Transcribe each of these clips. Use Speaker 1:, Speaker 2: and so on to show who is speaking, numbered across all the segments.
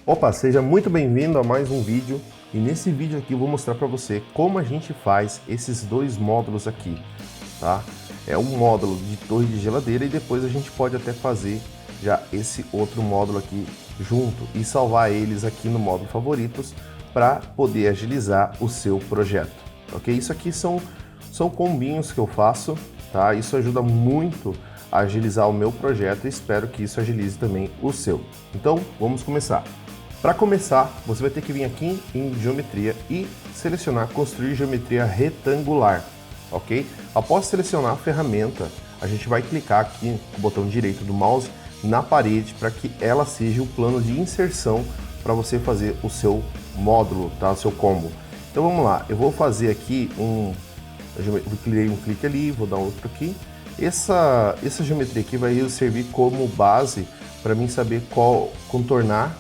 Speaker 1: Opa, seja muito bem-vindo a mais um vídeo, e nesse vídeo aqui eu vou mostrar para você como a gente faz esses dois módulos aqui, tá? É um módulo de torre de geladeira e depois a gente pode até fazer já esse outro módulo aqui junto e salvar eles aqui no módulo favoritos para poder agilizar o seu projeto, ok? Isso aqui são combinhos que eu faço, tá? Isso ajuda muito a agilizar o meu projeto e espero que isso agilize também o seu. Então, vamos começar. Para começar, você vai ter que vir aqui em geometria e selecionar construir geometria retangular, ok? Após selecionar a ferramenta, a gente vai clicar aqui com o botão direito do mouse na parede para que ela seja o plano de inserção para você fazer o seu módulo, tá? O seu combo. Então vamos lá, eu vou fazer aqui eu dei um clique ali, vou dar outro aqui. Essa geometria aqui vai servir como base para mim saber qual contornar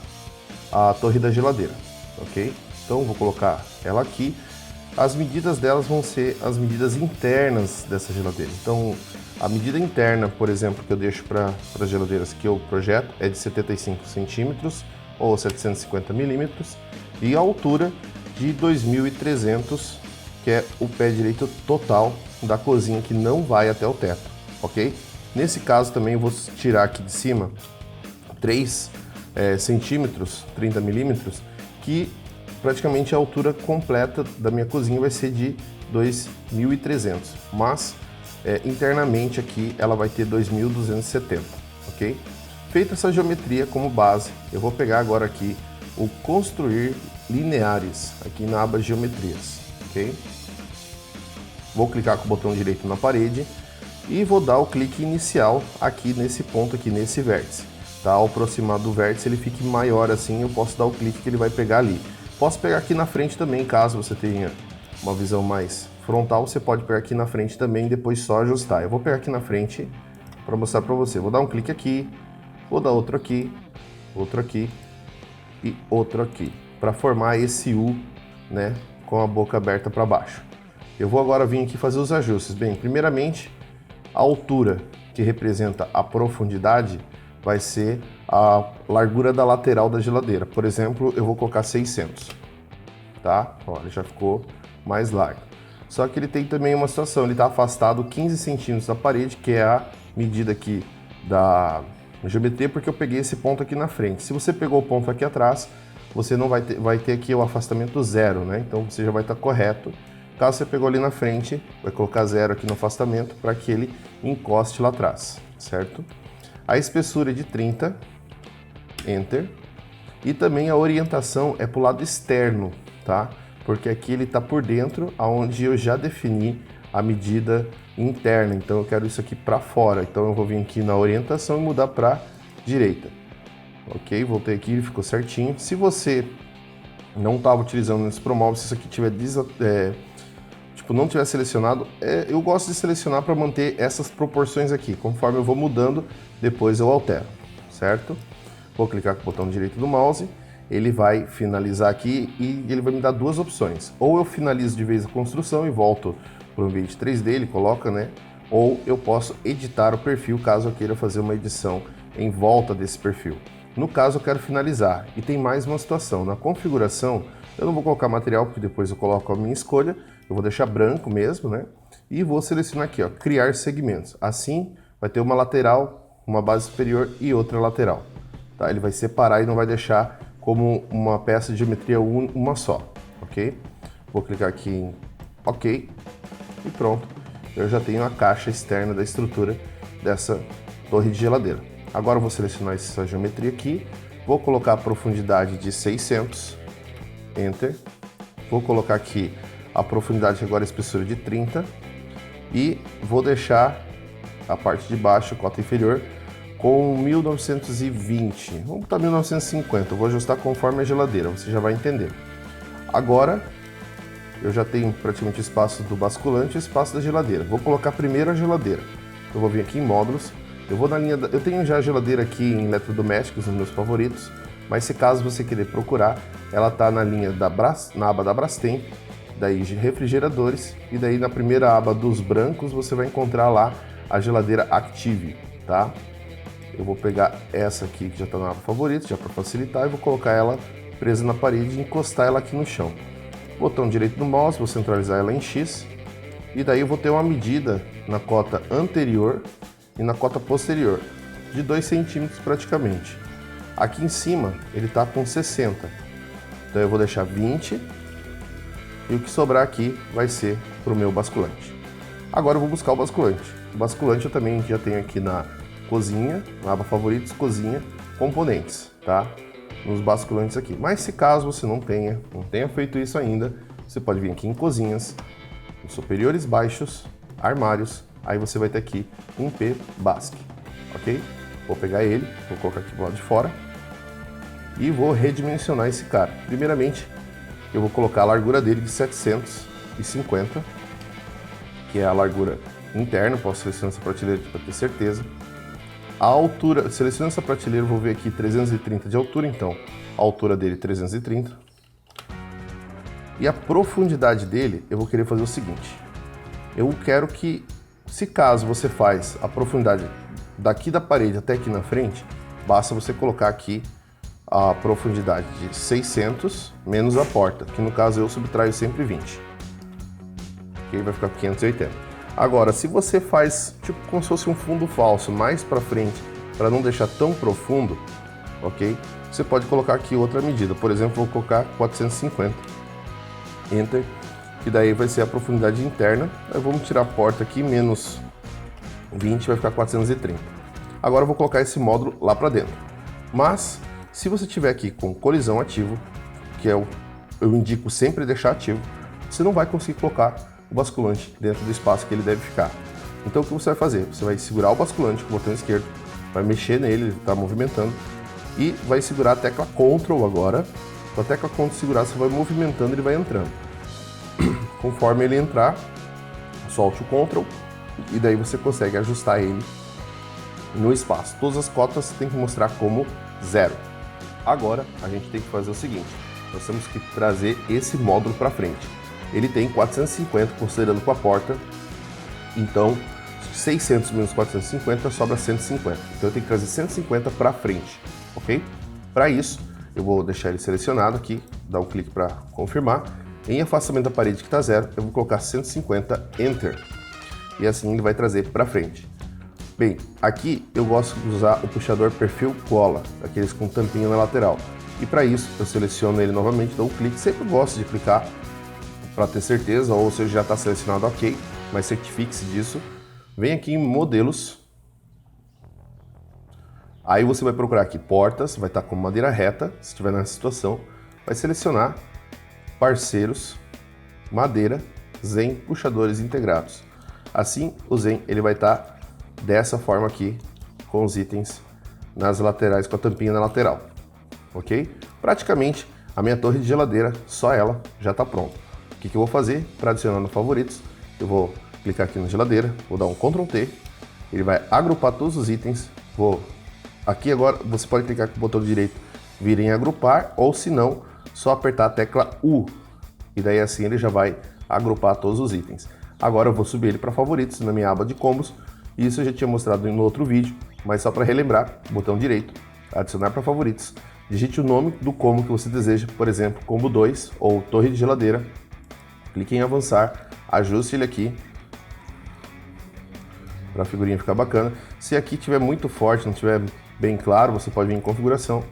Speaker 1: a torre da geladeira, ok? Então vou colocar ela aqui. As medidas delas vão ser as medidas internas dessa geladeira. Então a medida interna, por exemplo, que eu deixo para as geladeiras que eu projeto é de 75 centímetros ou 750 milímetros e a altura de 2.300, que é o pé direito total da cozinha, que não vai até o teto, ok? Nesse caso também eu vou tirar aqui de cima 3 centímetros, 30 milímetros, que praticamente a altura completa da minha cozinha vai ser de 2.300, mas internamente aqui ela vai ter 2.270, ok? Feita essa geometria como base, eu vou pegar agora aqui o construir lineares, aqui na aba geometrias, ok? Vou clicar com o botão direito na parede e vou dar o clique inicial aqui nesse ponto aqui, nesse vértice. Tá, ao aproximar do vértice ele fique maior assim, eu posso dar o clique que ele vai pegar ali. Posso pegar aqui na frente também, caso você tenha uma visão mais frontal, você pode pegar aqui na frente também e depois só ajustar. Eu vou pegar aqui na frente para mostrar para você. Vou dar um clique aqui, vou dar outro aqui e outro aqui, para formar esse U, né, com a boca aberta para baixo. Eu vou agora vir aqui fazer os ajustes. Bem, primeiramente, a altura, que representa a profundidade, vai ser a largura da lateral da geladeira. Por exemplo, eu vou colocar 600, tá? Ó, ele já ficou mais largo. Só que ele tem também uma situação, ele está afastado 15 centímetros da parede, que é a medida aqui da geometria, porque eu peguei esse ponto aqui na frente. Se você pegou o ponto aqui atrás, você não vai ter aqui o afastamento zero, né? Então você já vai estar correto. Caso você pegou ali na frente, vai colocar zero aqui no afastamento para que ele encoste lá atrás, certo? A espessura é de 30, Enter, e também a orientação é para o lado externo, tá? Porque aqui ele está por dentro, aonde eu já defini a medida interna, então eu quero isso aqui para fora, então eu vou vir aqui na orientação e mudar para direita. Ok, voltei aqui, ficou certinho. Se você não estava utilizando esse Promove, se isso aqui tiver não tiver selecionado, eu gosto de selecionar para manter essas proporções aqui. Conforme eu vou mudando, depois eu altero, certo? Vou clicar com o botão direito do mouse, ele vai finalizar aqui e ele vai me dar duas opções. Ou eu finalizo de vez a construção e volto para o ambiente 3D, ele coloca, né? Ou eu posso editar o perfil, caso eu queira fazer uma edição em volta desse perfil. No caso, eu quero finalizar. E tem mais uma situação. Na configuração, eu não vou colocar material, porque depois eu coloco a minha escolha. Eu vou deixar branco mesmo, né? E vou selecionar aqui, ó, criar segmentos. Assim, vai ter uma lateral, uma base superior e outra lateral. Tá? Ele vai separar e não vai deixar como uma peça de geometria uma só, ok? Vou clicar aqui em OK e pronto. Eu já tenho a caixa externa da estrutura dessa torre de geladeira. Agora eu vou selecionar essa geometria aqui, vou colocar a profundidade de 600, Enter. Vou colocar aqui a profundidade agora, a espessura de 30 e vou deixar a parte de baixo, cota inferior, com 1920, vamos botar 1950, eu vou ajustar conforme a geladeira, você já vai entender. Agora eu já tenho praticamente o espaço do basculante e o espaço da geladeira. Vou colocar primeiro a geladeira. Eu vou vir aqui em módulos, eu vou na linha eu tenho já a geladeira aqui em eletrodomésticos, nos meus favoritos, mas se caso você querer procurar, ela está na linha na aba da Brastemp, daí de refrigeradores, e daí na primeira aba dos brancos você vai encontrar lá a geladeira Active, tá? eu vou pegar essa aqui que já está na aba favoritos, já para facilitar, e vou colocar ela presa na parede e encostar ela aqui no chão. Botão direito do mouse, vou centralizar ela em X, e daí eu vou ter uma medida na cota anterior e na cota posterior, de 2 centímetros praticamente. Aqui em cima ele está com 60, então eu vou deixar 20, e o que sobrar aqui vai ser para o meu basculante. Agora eu vou buscar o basculante. O basculante eu também já tenho aqui na cozinha, na aba favoritos, cozinha, componentes, tá? Nos basculantes aqui. Mas se caso você não tenha feito isso ainda, você pode vir aqui em cozinhas, em superiores baixos, armários, aí você vai ter aqui um P-Basque, ok? Vou pegar ele, vou colocar aqui do lado de fora e vou redimensionar esse cara. Primeiramente, eu vou colocar a largura dele de 750, que é a largura interna. Posso selecionar essa prateleira para ter certeza. A altura, selecionando essa prateleira, eu vou ver aqui 330 de altura, então a altura dele 330. E a profundidade dele, eu vou querer fazer o seguinte. Eu quero que, se caso você faz a profundidade daqui da parede até aqui na frente, basta você colocar aqui a profundidade de 600 menos a porta, que no caso eu subtraio sempre 20. Ok? Vai ficar 580. Agora, se você faz tipo como se fosse um fundo falso mais para frente, para não deixar tão profundo, ok? Você pode colocar aqui outra medida. Por exemplo, vou colocar 450. Enter. Que daí vai ser a profundidade interna. Aí vamos tirar a porta aqui, menos 20, vai ficar 430. Agora eu vou colocar esse módulo lá para dentro. Mas, se você tiver aqui com colisão ativo, que eu indico sempre deixar ativo, você não vai conseguir colocar o basculante dentro do espaço que ele deve ficar. Então o que você vai fazer? Você vai segurar o basculante com o botão esquerdo, vai mexer nele, ele está movimentando, e vai segurar a tecla Ctrl agora. Com a tecla Ctrl segurar, você vai movimentando, ele vai entrando. Conforme ele entrar, solte o Ctrl e daí você consegue ajustar ele no espaço. Todas as cotas você tem que mostrar como 0. Agora a gente tem que fazer o seguinte, nós temos que trazer esse módulo para frente. Ele tem 450 considerando com a porta, então 600 menos 450 sobra 150. Então eu tenho que trazer 150 para frente, ok? Para isso, eu vou deixar ele selecionado aqui, dar um clique para confirmar. Em afastamento da parede que está 0, eu vou colocar 150, Enter. E assim ele vai trazer para frente. Bem, aqui eu gosto de usar o puxador perfil cola, aqueles com tampinha na lateral. E para isso, eu seleciono ele novamente, dou um clique. Sempre gosto de clicar para ter certeza, ou se já está selecionado, ok, mas certifique-se disso. Vem aqui em modelos. Aí você vai procurar aqui portas, vai estar com madeira reta, se estiver nessa situação. Vai selecionar parceiros, madeira, Zen, puxadores integrados. Assim, o Zen ele vai estar dessa forma aqui, com os itens nas laterais, com a tampinha na lateral, ok? Praticamente, a minha torre de geladeira, só ela, já está pronta. O que eu vou fazer? Para adicionar no favoritos, eu vou clicar aqui na geladeira, vou dar um Ctrl T, ele vai agrupar todos os itens, aqui agora você pode clicar com o botão direito, vir em agrupar, ou se não, só apertar a tecla U, e daí assim ele já vai agrupar todos os itens. Agora eu vou subir ele para favoritos na minha aba de combos. Isso eu já tinha mostrado no outro vídeo, mas só para relembrar, botão direito, adicionar para favoritos, digite o nome do combo que você deseja, por exemplo, combo 2 ou torre de geladeira, clique em avançar, ajuste ele aqui, para a figurinha ficar bacana. Se aqui tiver muito forte, não tiver bem claro, você pode vir em configuração,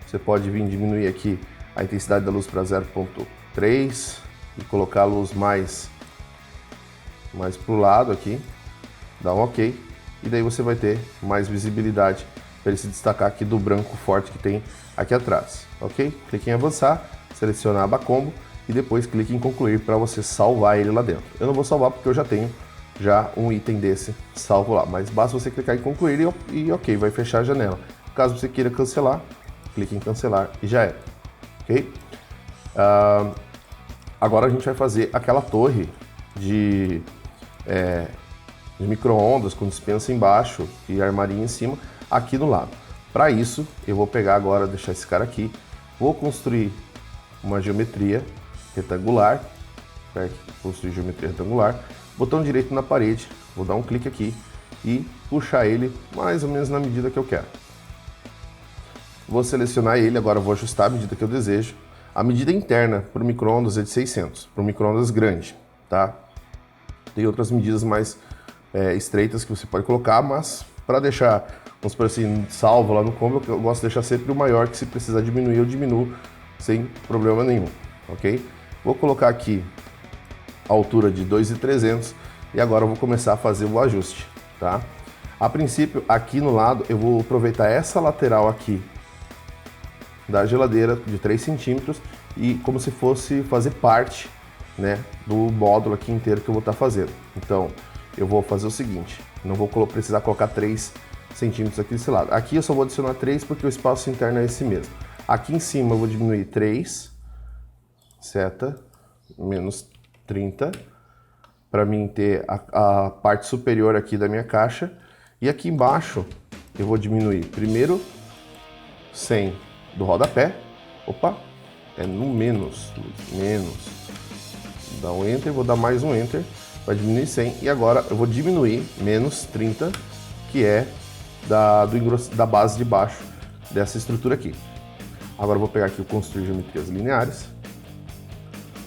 Speaker 1: você pode vir diminuir aqui a intensidade da luz para 0.3 e colocar a luz mais para o lado aqui, dá um ok, e daí você vai ter mais visibilidade para ele se destacar aqui do branco forte que tem aqui atrás, ok? Clique em avançar, selecione a aba combo e depois clique em concluir para você salvar ele lá dentro. Eu não vou salvar porque eu já tenho um item desse salvo lá, mas basta você clicar em concluir e ok, vai fechar a janela. Caso você queira cancelar, clique em cancelar e já é, ok? Agora a gente vai fazer aquela torre de micro-ondas com dispensa embaixo e armarinho em cima, aqui no lado. Para isso, eu vou pegar agora, deixar esse cara aqui, vou construir uma geometria retangular, construir geometria retangular, botão direito na parede, vou dar um clique aqui e puxar ele mais ou menos na medida que eu quero. Vou selecionar ele, agora eu vou ajustar a medida que eu desejo. A medida interna para o micro-ondas é de 600, para o micro-ondas grande, tá? Tem outras medidas mais estreitas que você pode colocar, mas para deixar, vamos por assim, salvo lá no combo, eu gosto de deixar sempre o maior, que se precisar diminuir, eu diminuo sem problema nenhum, ok? Vou colocar aqui a altura de 2.300 e agora eu vou começar a fazer o ajuste, tá? A princípio, aqui no lado, eu vou aproveitar essa lateral aqui da geladeira de 3 centímetros e como se fosse fazer parte, né, do módulo aqui inteiro que eu vou estar fazendo. Então, eu vou fazer o seguinte, não vou precisar colocar 3 centímetros aqui desse lado. Aqui eu só vou adicionar 3 porque o espaço interno é esse mesmo. Aqui em cima eu vou diminuir 3, seta, menos 30, para mim ter a parte superior aqui da minha caixa. E aqui embaixo eu vou diminuir primeiro 100 do rodapé. Opa, é no menos. Dá um Enter, vou dar mais um Enter, vai diminuir 100. E agora eu vou diminuir menos 30, que é da base de baixo dessa estrutura aqui. Agora eu vou pegar aqui o construir geometrias lineares.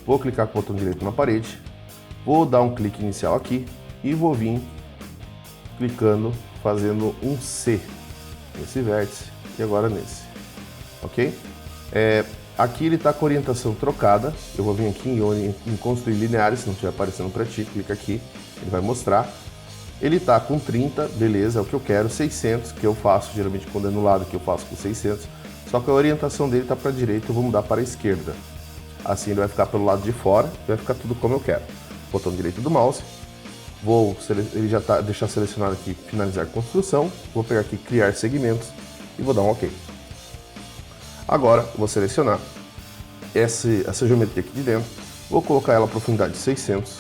Speaker 1: Vou clicar com o botão direito na parede. Vou dar um clique inicial aqui e vou vir clicando, fazendo um C nesse vértice e agora nesse, ok? Aqui ele está com orientação trocada, eu vou vir aqui em construir lineares, se não estiver aparecendo para ti, clica aqui, ele vai mostrar. Ele está com 30, beleza, é o que eu quero, 600, que eu faço, geralmente quando é no lado que eu faço com 600, só que a orientação dele está para a direita, eu vou mudar para a esquerda. Assim ele vai ficar pelo lado de fora, vai ficar tudo como eu quero. Botão direito do mouse, ele já está deixar selecionado aqui finalizar construção, vou pegar aqui criar segmentos e vou dar um OK. Agora vou selecionar essa geometria aqui de dentro, vou colocar ela a profundidade 600,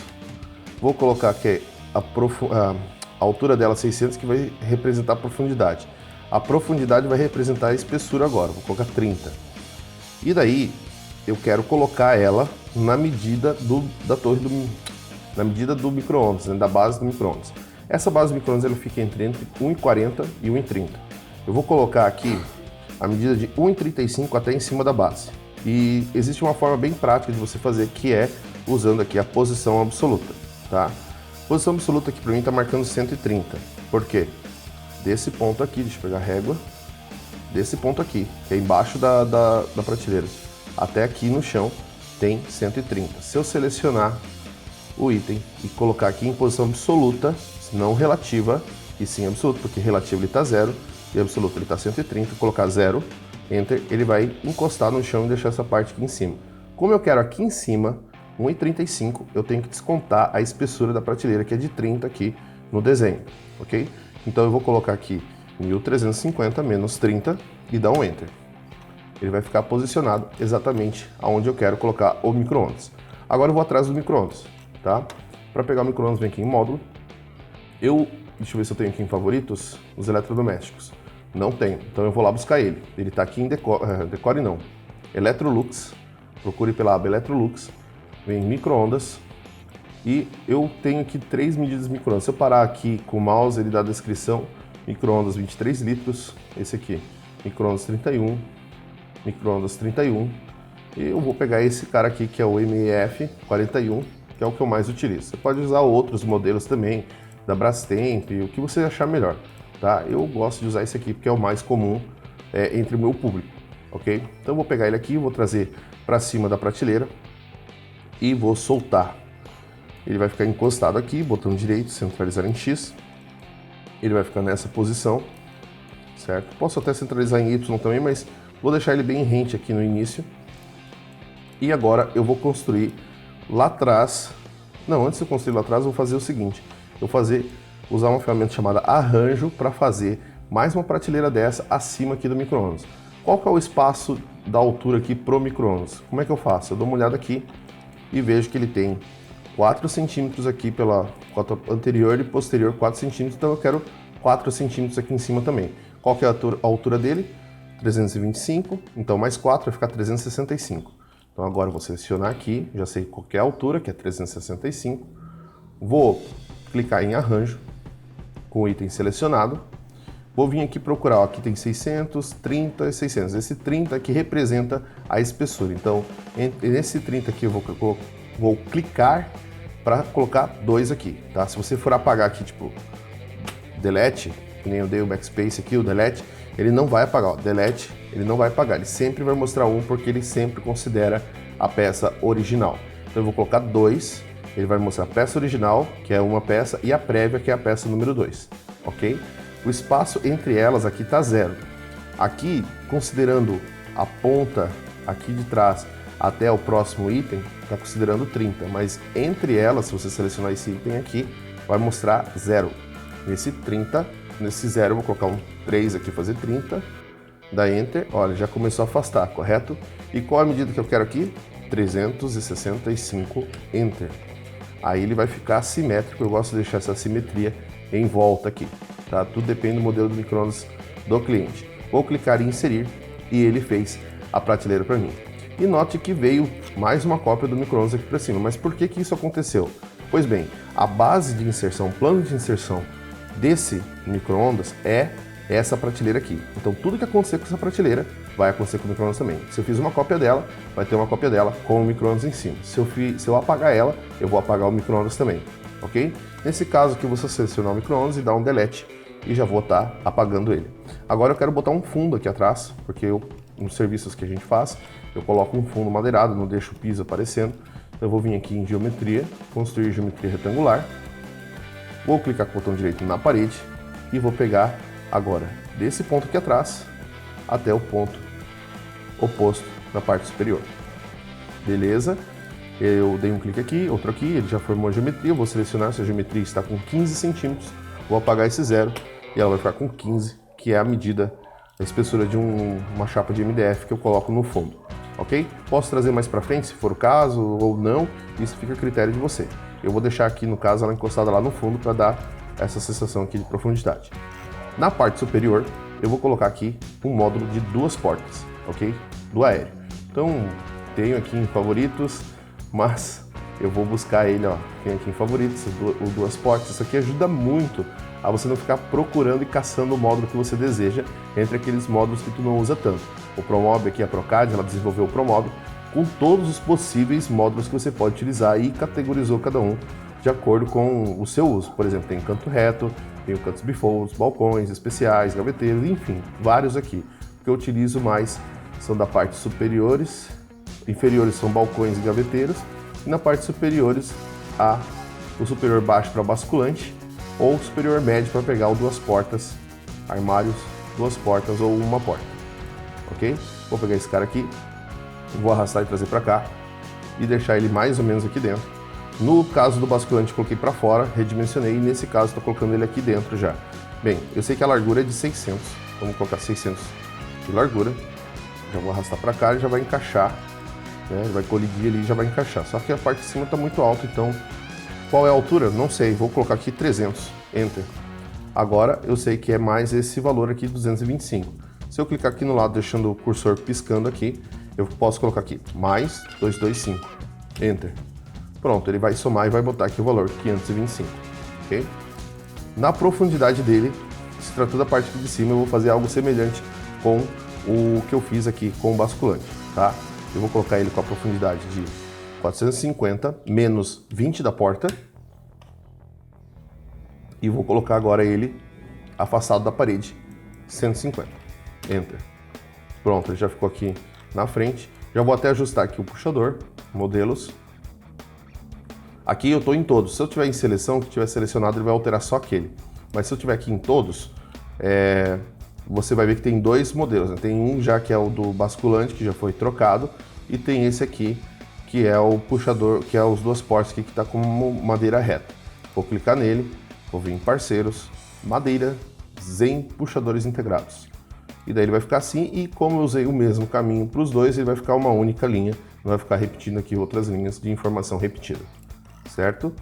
Speaker 1: vou colocar aqui a altura dela 600, que vai representar a profundidade. A profundidade vai representar a espessura agora, vou colocar 30. E daí eu quero colocar ela na medida na medida do micro-ondas, né, da base do micro-ondas. Essa base do micro-ondas ela fica entre 1,40 e 1,30. Eu vou colocar aqui a medida de 1,35 até em cima da base. E existe uma forma bem prática de você fazer, que é usando aqui a posição absoluta, tá? A posição absoluta aqui para mim está marcando 130. Por quê? Desse ponto aqui, deixa eu pegar a régua, desse ponto aqui, que é embaixo da prateleira, até aqui no chão tem 130. Se eu selecionar o item e colocar aqui em posição absoluta, não relativa, e sim absoluta, porque relativo ele está 0 e absoluto ele está 130, colocar 0, Enter, ele vai encostar no chão e deixar essa parte aqui em cima. Como eu quero aqui em cima 1,35, eu tenho que descontar a espessura da prateleira, que é de 30 aqui no desenho, ok? Então eu vou colocar aqui 1350 menos 30 e dar um Enter. Ele vai ficar posicionado exatamente aonde eu quero colocar o micro-ondas. Agora eu vou atrás do micro-ondas, tá? Para pegar o micro-ondas, vem aqui em módulo. Deixa eu ver se eu tenho aqui em favoritos os eletrodomésticos. Não tenho, então eu vou lá buscar ele. Ele está aqui em Decore não. Electrolux, procure pela aba Electrolux, vem em micro-ondas e eu tenho aqui 3 medidas de micro-ondas. Se eu parar aqui com o mouse, ele dá a descrição: micro-ondas 23 litros, esse aqui, micro-ondas 31, micro-ondas 31. E eu vou pegar esse cara aqui, que é o MEF 41, que é o que eu mais utilizo. Você pode usar outros modelos também, da Brastemp, o que você achar melhor, tá? Eu gosto de usar esse aqui porque é o mais comum entre o meu público, ok? Então eu vou pegar ele aqui, vou trazer para cima da prateleira e vou soltar. Ele vai ficar encostado aqui, botão direito, centralizar em X. Ele vai ficar nessa posição, certo? Posso até centralizar em Y também, mas vou deixar ele bem rente aqui no início. E agora eu vou construir lá atrás. Não, antes de eu construir lá atrás, eu vou fazer o seguinte. Eu vou usar uma ferramenta chamada Arranjo para fazer mais uma prateleira dessa acima aqui do micro-ondas. Qual que é o espaço da altura aqui pro micro-ondas? Como é que eu faço? Eu dou uma olhada aqui e vejo que ele tem 4 centímetros aqui pela anterior e posterior 4 centímetros, então eu quero 4 centímetros aqui em cima também. Qual que é a altura dele? 325, então mais 4 vai ficar 365. Então agora eu vou selecionar aqui, já sei qual que é a altura, que é 365. Vou clicar em Arranjo, com o item selecionado. Vou vir aqui procurar, ó, aqui tem 600, 30 e 600. Esse 30 aqui representa a espessura. Então, nesse 30 aqui eu vou clicar para colocar 2 aqui, tá? Se você for apagar aqui, tipo, delete, que nem eu dei o backspace aqui, o delete, ele não vai apagar, ó, delete, ele não vai apagar. Ele sempre vai mostrar 1 porque ele sempre considera a peça original. Então eu vou colocar 2, ele vai mostrar a peça original, que é uma peça, e a prévia, que é a peça número 2, ok? O espaço entre elas aqui está 0. Aqui, considerando a ponta aqui de trás até o próximo item, está considerando 30, mas entre elas, se você selecionar esse item aqui, vai mostrar 0. Nesse 30, nesse 0 eu vou colocar um 3 aqui, fazer 30, dá Enter, olha, já começou a afastar, correto? E qual a medida que eu quero aqui? 365, Enter. Aí ele vai ficar simétrico, eu gosto de deixar essa simetria em volta aqui, tá? Tudo depende do modelo do micro-ondas do cliente. Vou clicar em inserir e ele fez a prateleira para mim. E note que veio mais uma cópia do micro-ondas aqui para cima. Mas por que isso aconteceu? Pois bem, a base de inserção, o plano de inserção desse micro-ondas é essa prateleira aqui. Então tudo que acontecer com essa prateleira vai acontecer com o micro-ondas também. Se eu fiz uma cópia dela, vai ter uma cópia dela com o micro-ondas em cima. Se eu apagar ela, eu vou apagar o micro-ondas também, ok? Nesse caso aqui, você selecionar o micro-ondas e dar um delete e já vou estar apagando ele. Agora eu quero botar um fundo aqui atrás, porque nos serviços que a gente faz, eu coloco um fundo madeirado, não deixo o piso aparecendo. Então eu vou vir aqui em geometria, construir geometria retangular. Vou clicar com o botão direito na parede e vou pegar agora desse ponto aqui atrás até o ponto oposto na parte superior. Beleza? Eu dei um clique aqui, outro aqui, ele já formou a geometria, eu vou selecionar se a geometria está com 15 centímetros, vou apagar esse 0 e ela vai ficar com 15, que é a medida, a espessura de uma chapa de MDF que eu coloco no fundo, ok? Posso trazer mais para frente, se for o caso, ou não, isso fica a critério de você. Eu vou deixar aqui, no caso, ela encostada lá no fundo para dar essa sensação aqui de profundidade. Na parte superior, eu vou colocar aqui um módulo de 2 portas, ok? Do aéreo. Então, tenho aqui em favoritos, mas eu vou buscar ele, ó, tem aqui em favoritos, o 2 portas. Isso aqui ajuda muito a você não ficar procurando e caçando o módulo que você deseja entre aqueles módulos que tu não usa tanto. O Promob aqui, a Procad, ela desenvolveu o Promob com todos os possíveis módulos que você pode utilizar e categorizou cada um de acordo com o seu uso. Por exemplo, tem canto reto, tem o cantos bifolds, balcões especiais, gaveteiros, enfim, vários aqui. O que eu utilizo mais são da parte superiores, inferiores são balcões e gaveteiros, e na parte superiores há o superior baixo para basculante ou o superior médio para pegar o 2 portas, armários, 2 portas ou uma porta, ok? Vou pegar esse cara aqui, vou arrastar e trazer para cá e deixar ele mais ou menos aqui dentro. No caso do basculante, coloquei para fora, redimensionei, e nesse caso estou colocando ele aqui dentro já. Bem, eu sei que a largura é de 600, vamos colocar 600 de largura, já vou arrastar para cá e já vai encaixar, né? Ele vai colidir ali e já vai encaixar, só que a parte de cima está muito alta, então qual é a altura? Não sei, vou colocar aqui 300, Enter. Agora eu sei que é mais esse valor aqui, 225. Se eu clicar aqui no lado, deixando o cursor piscando aqui, eu posso colocar aqui, mais 225, Enter. Pronto, ele vai somar e vai botar aqui o valor, 525, ok? Na profundidade dele, se tratando da parte aqui de cima, eu vou fazer algo semelhante com o que eu fiz aqui com o basculante, tá? Eu vou colocar ele com a profundidade de 450 menos 20 da porta e vou colocar agora ele afastado da parede, 150, Enter. Pronto, ele já ficou aqui na frente. Já vou até ajustar aqui o puxador, modelos. Aqui eu estou em todos. Se eu tiver em seleção, que tiver selecionado, ele vai alterar só aquele. Mas se eu tiver aqui em todos, você vai ver que tem 2 modelos, né? Tem um já que é o do basculante, que já foi trocado, e tem esse aqui, que é o puxador, que é os 2 portas aqui, que está com madeira reta. Vou clicar nele, vou vir em parceiros, madeira, Zen puxadores integrados. E daí ele vai ficar assim, e como eu usei o mesmo caminho para os dois, ele vai ficar uma única linha, não vai ficar repetindo aqui outras linhas de informação repetida. Certo?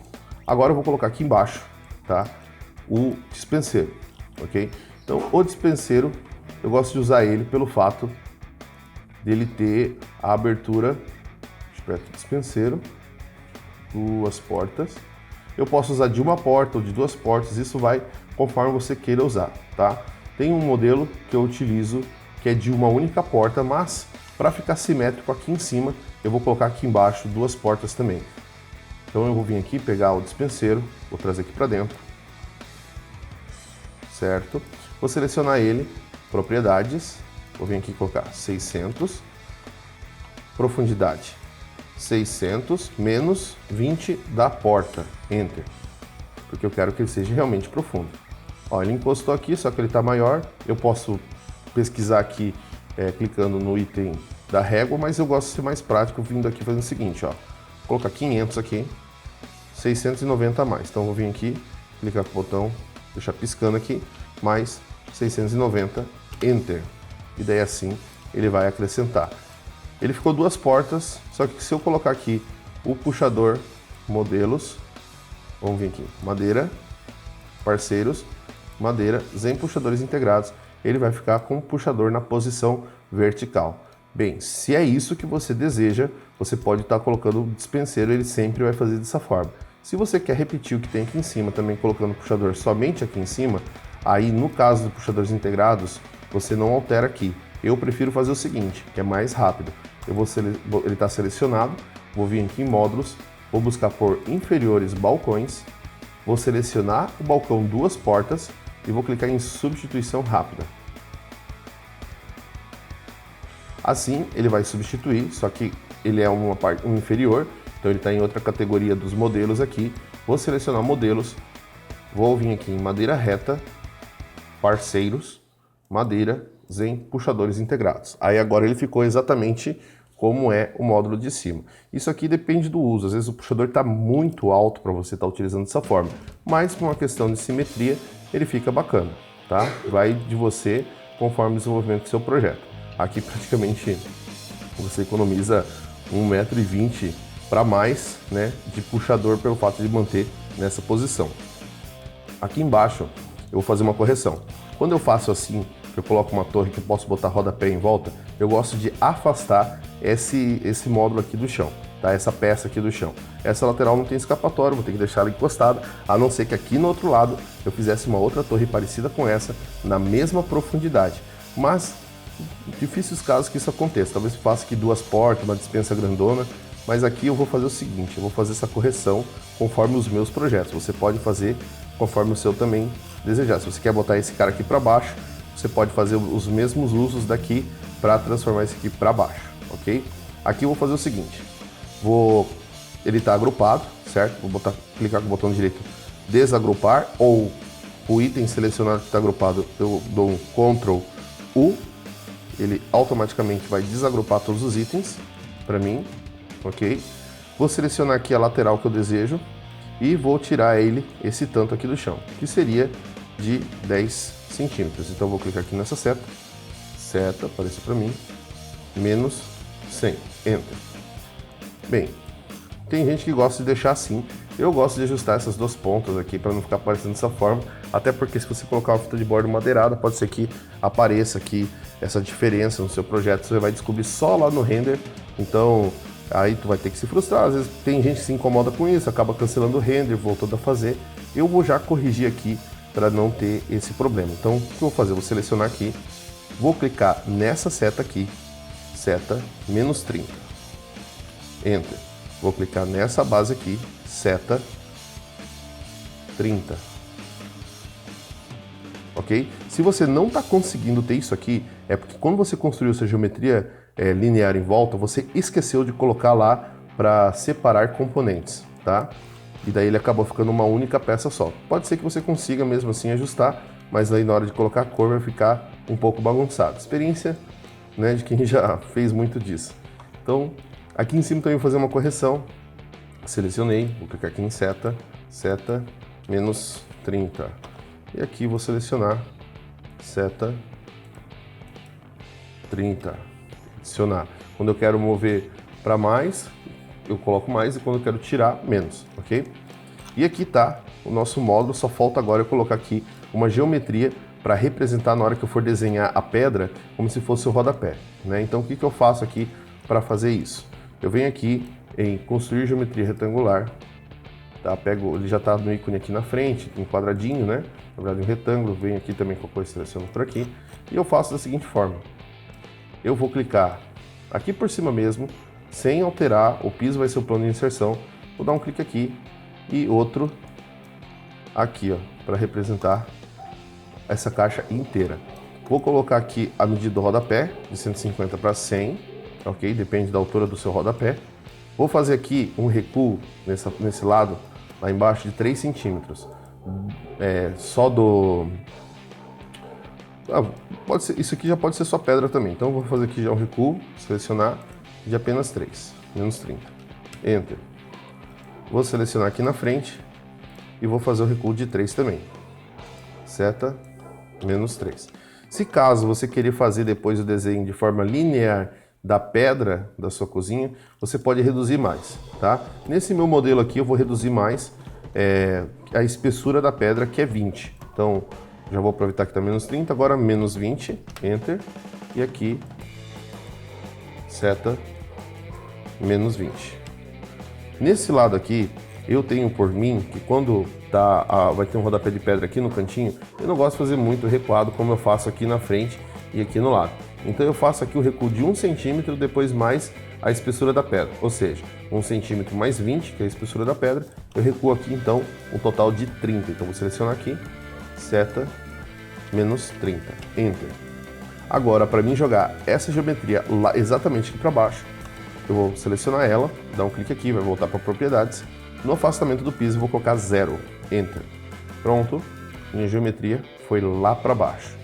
Speaker 1: Agora eu vou colocar aqui embaixo, tá? O dispenseiro, ok? Então, o dispenseiro, eu gosto de usar ele pelo fato dele ter a abertura, deixa eu ver aqui, dispenseiro, 2 portas. Eu posso usar de uma porta ou de 2 portas, isso vai conforme você queira usar, tá? Tem um modelo que eu utilizo que é de uma única porta, mas para ficar simétrico aqui em cima, eu vou colocar aqui embaixo duas portas também. Então eu vou vir aqui pegar o dispenseiro, vou trazer aqui para dentro, certo? Vou selecionar ele, propriedades, vou vir aqui colocar 600, profundidade 600 menos 20 da porta, Enter, porque eu quero que ele seja realmente profundo. Ó, ele encostou aqui, só que ele está maior, eu posso pesquisar aqui clicando no item da régua, mas eu gosto de ser mais prático vindo aqui fazendo o seguinte, ó, vou colocar 500 aqui, 690 a mais, então eu vou vir aqui, clicar com o botão, deixar piscando aqui, mais 690, Enter, e daí assim ele vai acrescentar. Ele ficou duas portas, só que se eu colocar aqui o puxador, modelos, vamos vir aqui, madeira, parceiros, madeira, Zen puxadores integrados, ele vai ficar com o puxador na posição vertical. Bem, se é isso que você deseja, você pode estar colocando o dispenseiro, ele sempre vai fazer dessa forma. Se você quer repetir o que tem aqui em cima, também colocando o puxador somente aqui em cima, aí no caso dos puxadores integrados, você não altera aqui. Eu prefiro fazer o seguinte, que é mais rápido. Ele está selecionado, vou vir aqui em módulos, vou buscar por inferiores balcões, vou selecionar o balcão duas portas e vou clicar em substituição rápida. Assim ele vai substituir, só que ele é um inferior, então ele está em outra categoria dos modelos aqui. Vou selecionar modelos, vou vir aqui em madeira reta, parceiros, madeira, Zen puxadores integrados. Aí agora ele ficou exatamente como é o módulo de cima. Isso aqui depende do uso, às vezes o puxador está muito alto para você estar utilizando dessa forma, mas por uma questão de simetria ele fica bacana, tá? Vai de você conforme o desenvolvimento do seu projeto. Aqui praticamente você economiza 1,20 m para mais, né, de puxador pelo fato de manter nessa posição. Aqui embaixo eu vou fazer uma correção. Quando eu faço assim, que eu coloco uma torre que eu posso botar rodapé em volta, eu gosto de afastar esse módulo aqui do chão, tá? Essa peça aqui do chão. Essa lateral não tem escapatória, vou ter que deixar ela encostada, a não ser que aqui no outro lado eu fizesse uma outra torre parecida com essa, na mesma profundidade. Mas, difíceis casos que isso aconteça, talvez eu faça aqui duas portas, uma despensa grandona, mas aqui eu vou fazer o seguinte, eu vou fazer essa correção conforme os meus projetos. Você pode fazer conforme o seu também desejar. Se você quer botar esse cara aqui para baixo, você pode fazer os mesmos usos daqui para transformar esse aqui para baixo, ok? Aqui eu vou fazer o seguinte, ele está agrupado, certo? Vou clicar com o botão direito, desagrupar, ou o item selecionado que está agrupado, eu dou um Ctrl U, ele automaticamente vai desagrupar todos os itens para mim, ok? Vou selecionar aqui a lateral que eu desejo e vou tirar esse tanto aqui do chão, que seria de 10 centímetros. Então vou clicar aqui nessa seta, apareceu para mim, menos 100, Enter. Bem, tem gente que gosta de deixar assim, eu gosto de ajustar essas duas pontas aqui para não ficar aparecendo dessa forma, até porque se você colocar uma fita de bordo madeirada, pode ser que apareça aqui essa diferença no seu projeto, você vai descobrir só lá no render, então aí tu vai ter que se frustrar, às vezes tem gente que se incomoda com isso, acaba cancelando o render, voltando a fazer. Eu vou já corrigir aqui para não ter esse problema. Então, o que eu vou fazer? Eu vou selecionar aqui, vou clicar nessa seta aqui, seta menos 30, Enter. Vou clicar nessa base aqui, seta 30, ok? Se você não está conseguindo ter isso aqui, é porque quando você construiu sua geometria linear em volta, você esqueceu de colocar lá para separar componentes, tá? E daí ele acabou ficando uma única peça só. Pode ser que você consiga mesmo assim ajustar, mas aí na hora de colocar a cor vai ficar um pouco bagunçado. Experiência, né, de quem já fez muito disso. Então, aqui em cima também vou fazer uma correção. Selecionei, vou clicar aqui em seta menos 30. E aqui vou selecionar seta 30. Adicionar. Quando eu quero mover para mais, eu coloco mais, e quando eu quero tirar, menos, ok? E aqui tá o nosso módulo, só falta agora eu colocar aqui uma geometria para representar na hora que eu for desenhar a pedra como se fosse o rodapé, né? Então o que eu faço aqui para fazer isso? Eu venho aqui em construir geometria retangular, tá? Pego, ele já está no ícone aqui na frente, um quadradinho, né? Na verdade um retângulo, venho aqui também com a coisa, seleciono por aqui. E eu faço da seguinte forma. Eu vou clicar aqui por cima mesmo, sem alterar, o piso vai ser o plano de inserção. Vou dar um clique aqui e outro aqui, ó, para representar essa caixa inteira. Vou colocar aqui a medida do rodapé, de 150 para 100, ok? Depende da altura do seu rodapé. Vou fazer aqui um recuo nesse lado, lá embaixo, de 3 centímetros. Só do... pode ser, isso aqui já pode ser só pedra também, então eu vou fazer aqui já um recuo, selecionar de apenas 3, menos 30. Enter. Vou selecionar aqui na frente e vou fazer o recuo de 3 também. Seta, menos 3. Se caso você querer fazer depois o desenho de forma linear da pedra da sua cozinha, você pode reduzir mais, tá? Nesse meu modelo aqui eu vou reduzir mais a espessura da pedra, que é 20. Então, já vou aproveitar que está menos 30, agora menos 20, Enter, e aqui, seta, menos 20. Nesse lado aqui, eu tenho por mim que quando vai ter um rodapé de pedra aqui no cantinho, eu não gosto de fazer muito recuado como eu faço aqui na frente e aqui no lado. Então eu faço aqui o recuo de 1 centímetro, depois mais a espessura da pedra, ou seja, 1 centímetro mais 20, que é a espessura da pedra, eu recuo aqui então um total de 30. Então vou selecionar aqui, seta, menos 30, Enter. Agora, para mim jogar essa geometria lá exatamente aqui para baixo, eu vou selecionar ela, dar um clique aqui, vai voltar para propriedades. No afastamento do piso, eu vou colocar 0, Enter. Pronto, minha geometria foi lá para baixo.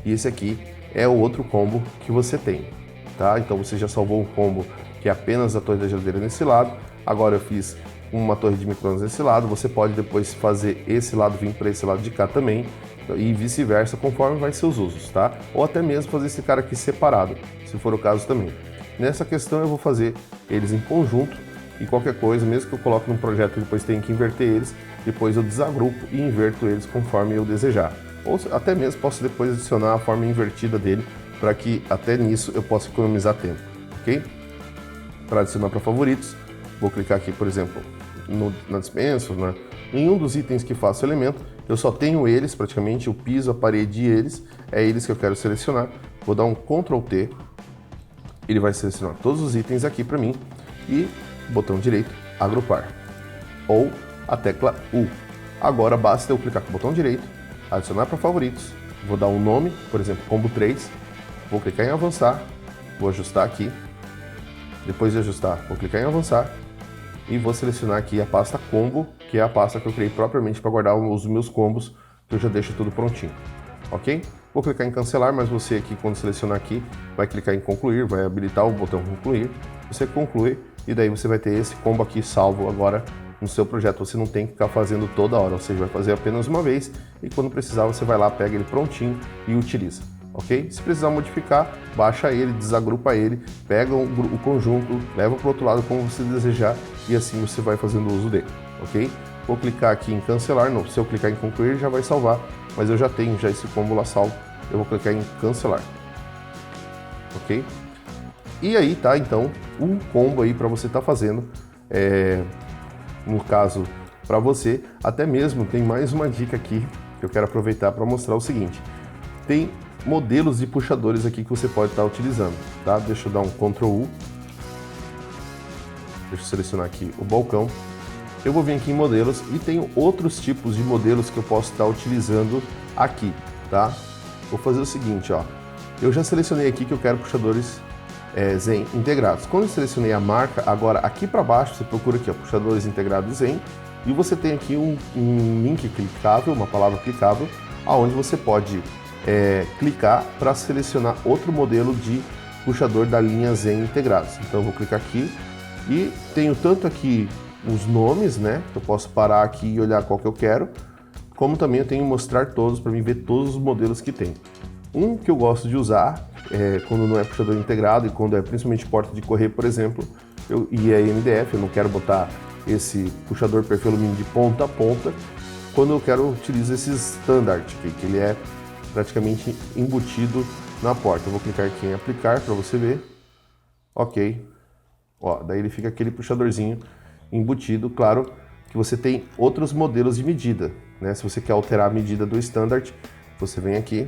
Speaker 1: E esse aqui é o outro combo que você tem, tá? Então você já salvou um combo que é apenas a torre da geladeira nesse lado. Agora eu fiz uma torre de micro-ondas nesse lado. Você pode depois fazer esse lado vir para esse lado de cá também e vice-versa, conforme vai ser os usos, tá? Ou até mesmo fazer esse cara aqui separado, se for o caso também. Nessa questão eu vou fazer eles em conjunto e qualquer coisa, mesmo que eu coloque num projeto e depois tenha que inverter eles, depois eu desagrupo e inverto eles conforme eu desejar. Ou até mesmo posso depois adicionar a forma invertida dele, para que até nisso eu possa economizar tempo, ok? Para adicionar para favoritos, vou clicar aqui, por exemplo, na dispensa, em um dos itens que faço elemento, eu só tenho eles, praticamente, o piso, a parede e eles, é eles que eu quero selecionar. Vou dar um Ctrl T, ele vai selecionar todos os itens aqui para mim, e botão direito, agrupar, ou a tecla U. Agora basta eu clicar com o botão direito, adicionar para favoritos, vou dar um nome, por exemplo, combo 3, vou clicar em avançar, vou ajustar aqui, depois de ajustar, vou clicar em avançar e vou selecionar aqui a pasta combo, que é a pasta que eu criei propriamente para guardar os meus combos, que eu já deixo tudo prontinho, ok? Vou clicar em cancelar, mas você aqui, quando selecionar aqui, vai clicar em concluir, vai habilitar o botão concluir, você conclui e daí você vai ter esse combo aqui salvo agora no seu projeto. Você não tem que ficar fazendo toda hora, você vai fazer apenas uma vez e quando precisar você vai lá, pega ele prontinho e utiliza, ok? Se precisar modificar, baixa ele, desagrupa ele, pega o conjunto, leva para o outro lado como você desejar e assim você vai fazendo uso dele, ok? Vou clicar aqui em cancelar, não, se eu clicar em concluir já vai salvar, mas eu já tenho esse combo lá salvo, eu vou clicar em cancelar, ok? E aí tá então um combo aí para você estar fazendo, no caso para você, até mesmo tem mais uma dica aqui que eu quero aproveitar para mostrar o seguinte, tem modelos de puxadores aqui que você pode estar utilizando, tá? Deixa eu dar um Ctrl U, deixa eu selecionar aqui o balcão, eu vou vir aqui em modelos e tenho outros tipos de modelos que eu posso estar utilizando aqui, tá? Vou fazer o seguinte, ó, eu já selecionei aqui que eu quero puxadores Zen integrados. Quando eu selecionei a marca, agora aqui para baixo você procura aqui, ó, puxadores integrados Zen, e você tem aqui um link clicável, uma palavra clicável, aonde você pode clicar para selecionar outro modelo de puxador da linha Zen integrados. Então eu vou clicar aqui e tenho tanto aqui os nomes, né? Eu posso parar aqui e olhar qual que eu quero, como também eu tenho que mostrar todos para mim ver todos os modelos que tem. Um que eu gosto de usar quando não é puxador integrado e quando é principalmente porta de correr, por exemplo, e é MDF, eu não quero botar esse puxador perfil alumínio de ponta a ponta, quando eu quero utilizar esse standard, que ele é praticamente embutido na porta. Eu vou clicar aqui em aplicar para você ver, ok, ó, daí ele fica aquele puxadorzinho embutido, claro que que você tem outros modelos de medida, né? Se você quer alterar a medida do Standard, você vem aqui,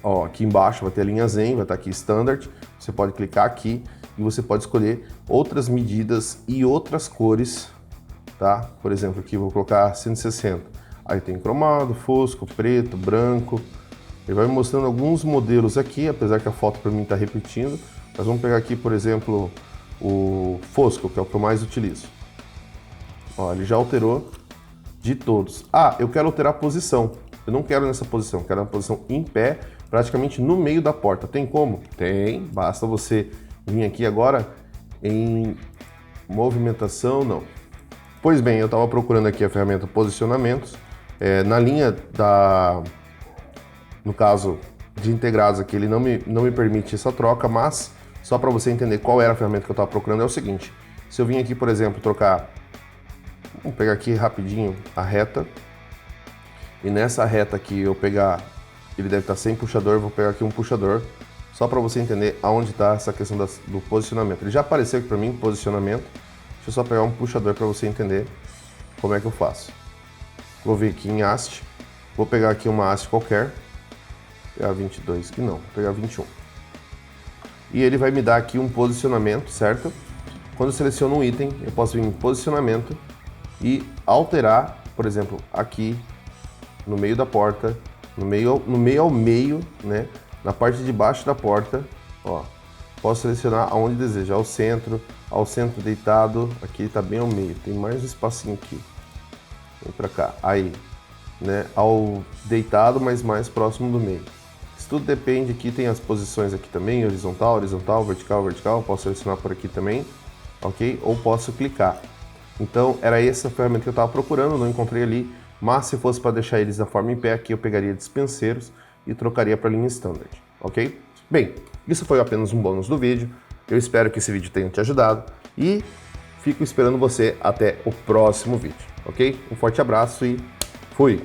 Speaker 1: ó, aqui embaixo vai ter a linha Zen, vai estar aqui Standard, você pode clicar aqui e você pode escolher outras medidas e outras cores, tá? Por exemplo, aqui eu vou colocar 160, aí tem cromado, fosco, preto, branco, ele vai me mostrando alguns modelos aqui, apesar que a foto para mim está repetindo. Nós vamos pegar aqui, por exemplo, o fosco, que é o que eu mais utilizo. Ó, ele já alterou de todos. Ah, eu quero alterar a posição. Eu não quero nessa posição, eu quero uma posição em pé, praticamente no meio da porta. Tem como? Tem, basta você vir aqui agora em movimentação, não. Pois bem, eu estava procurando aqui a ferramenta posicionamentos, na linha da... No caso de integrados aqui, ele não me permite essa troca, mas só para você entender qual era a ferramenta que eu estava procurando é o seguinte. Se eu vim aqui, por exemplo, trocar, vamos pegar aqui rapidinho a reta, e nessa reta aqui eu pegar, ele deve estar sem puxador, vou pegar aqui um puxador, só para você entender aonde está essa questão do posicionamento. Ele já apareceu aqui para mim, posicionamento, deixa eu só pegar um puxador para você entender como é que eu faço. Vou vir aqui em haste, vou pegar aqui uma haste qualquer, pegar 22, que não, vou pegar 21. E ele vai me dar aqui um posicionamento, certo? Quando eu seleciono um item, eu posso vir em posicionamento e alterar, por exemplo, aqui no meio da porta, no meio ao meio, né? Na parte de baixo da porta, ó, posso selecionar aonde deseja, ao centro deitado, aqui tá bem ao meio, tem mais um espacinho aqui, vem pra cá, aí, né? Ao deitado, mas mais próximo do meio. Isso tudo depende, aqui tem as posições aqui também, horizontal, vertical, posso selecionar por aqui também, ok? Ou posso clicar. Então, era essa ferramenta que eu estava procurando, não encontrei ali, mas se fosse para deixar eles na forma em pé, aqui eu pegaria dispenseiros e trocaria para a linha Standard, ok? Bem, isso foi apenas um bônus do vídeo, eu espero que esse vídeo tenha te ajudado e fico esperando você até o próximo vídeo, ok? Um forte abraço e fui!